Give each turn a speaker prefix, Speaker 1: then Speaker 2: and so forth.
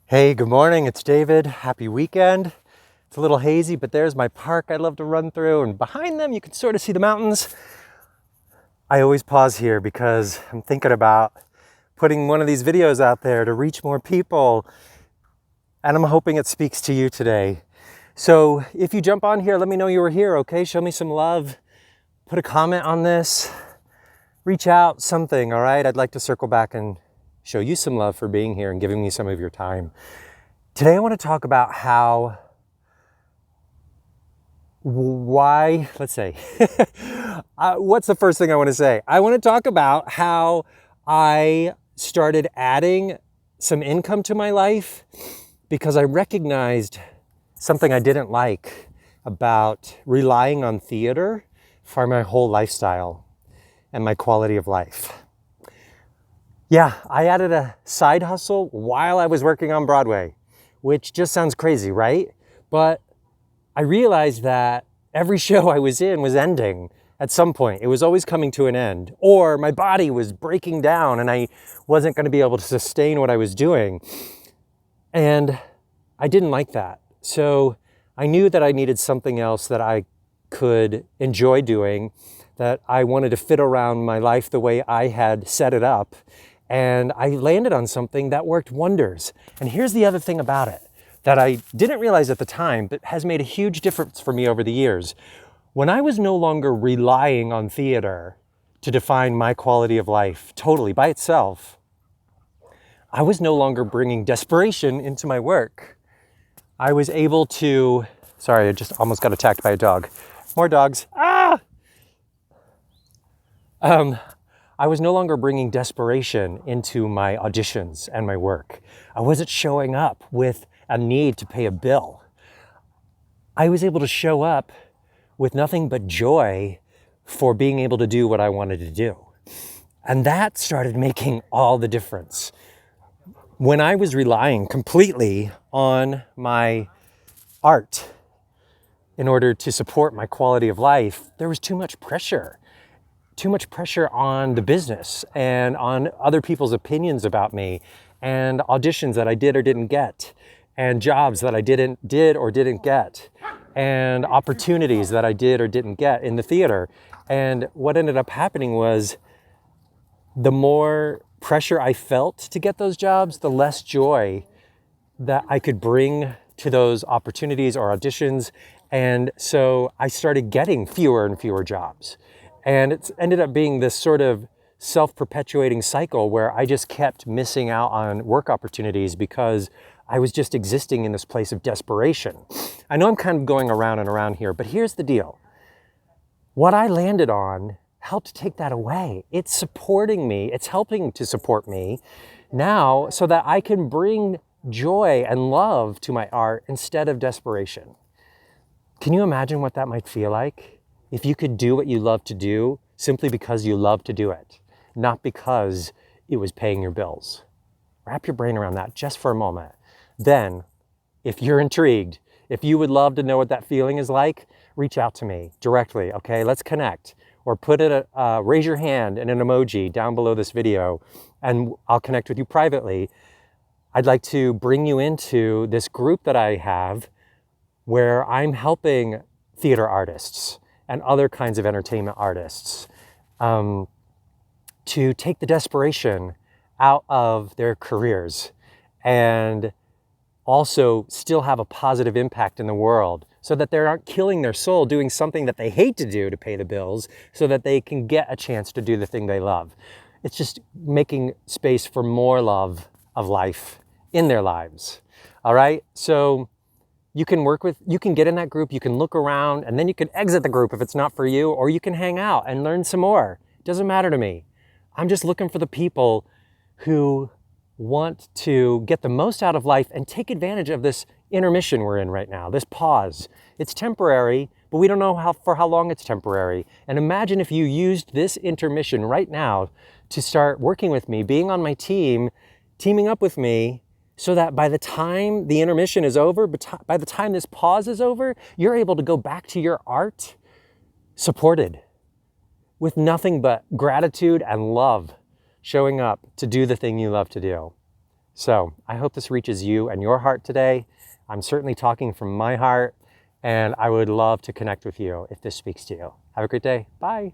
Speaker 1: Hey, good morning. It's David. Happy weekend. It's a little hazy, but there's my park I love to run through, and behind them you can sort of see the mountains. I always pause here because I'm thinking about putting one of these videos out there to reach more people, and I'm hoping it speaks to you today. So if you jump on here, let me know you were here, okay? Show me some love. Put a comment on this. Reach out, something, all right? I'd like to circle back and show you some love for being here and giving me some of your time. Today I want to talk about let's say, what's the first thing I want to say? I want to talk about how I started adding some income to my life because I recognized something I didn't like about relying on theater for my whole lifestyle and my quality of life. Yeah, I added a side hustle while I was working on Broadway, which just sounds crazy, right? But I realized that every show I was in was ending at some point. It was always coming to an end, or my body was breaking down and I wasn't going to be able to sustain what I was doing. And I didn't like that. So I knew that I needed something else that I could enjoy doing, that I wanted to fit around my life the way I had set it up. And I landed on something that worked wonders. And here's the other thing about it that I didn't realize at the time, but has made a huge difference for me over the years. When I was no longer relying on theater to define my quality of life totally by itself, I was no longer bringing desperation into my work. I was able to, sorry, I just almost got attacked by a dog. More dogs. I was no longer bringing desperation into my auditions and my work. I wasn't showing up with a need to pay a bill. I was able to show up with nothing but joy for being able to do what I wanted to do. And that started making all the difference. When I was relying completely on my art in order to support my quality of life, there was too much pressure on the business and on other people's opinions about me, and auditions that I did or didn't get, and jobs that I did or didn't get, and opportunities that I did or didn't get in the theater. And what ended up happening was the more pressure I felt to get those jobs, the less joy that I could bring to those opportunities or auditions. And so I started getting fewer and fewer jobs. And it's ended up being this sort of self-perpetuating cycle where I just kept missing out on work opportunities because I was just existing in this place of desperation. I know I'm kind of going around and around here, but here's the deal. What I landed on helped take that away. It's supporting me. It's helping to support me now so that I can bring joy and love to my art instead of desperation. Can you imagine what that might feel like? If you could do what you love to do simply because you love to do it, not because it was paying your bills. Wrap your brain around that just for a moment. Then, if you're intrigued, if you would love to know what that feeling is like, reach out to me directly, okay? Let's connect. Or raise your hand in an emoji down below this video, and I'll connect with you privately. I'd like to bring you into this group that I have where I'm helping theater artists and other kinds of entertainment artists to take the desperation out of their careers and also still have a positive impact in the world so that they aren't killing their soul doing something that they hate to do to pay the bills so that they can get a chance to do the thing they love. It's just making space for more love of life in their lives. All right? So you can get in that group, you can look around, and then you can exit the group if it's not for you, or you can hang out and learn some more. It doesn't matter to me. I'm just looking for the people who want to get the most out of life and take advantage of this intermission we're in right now, this pause. It's temporary, but we don't know for how long it's temporary. And imagine if you used this intermission right now to start working with me, being on my team, teaming up with me, so that by the time the intermission is over, by the time this pause is over, you're able to go back to your art supported with nothing but gratitude and love showing up to do the thing you love to do. So I hope this reaches you and your heart today. I'm certainly talking from my heart, and I would love to connect with you if this speaks to you. Have a great day. Bye.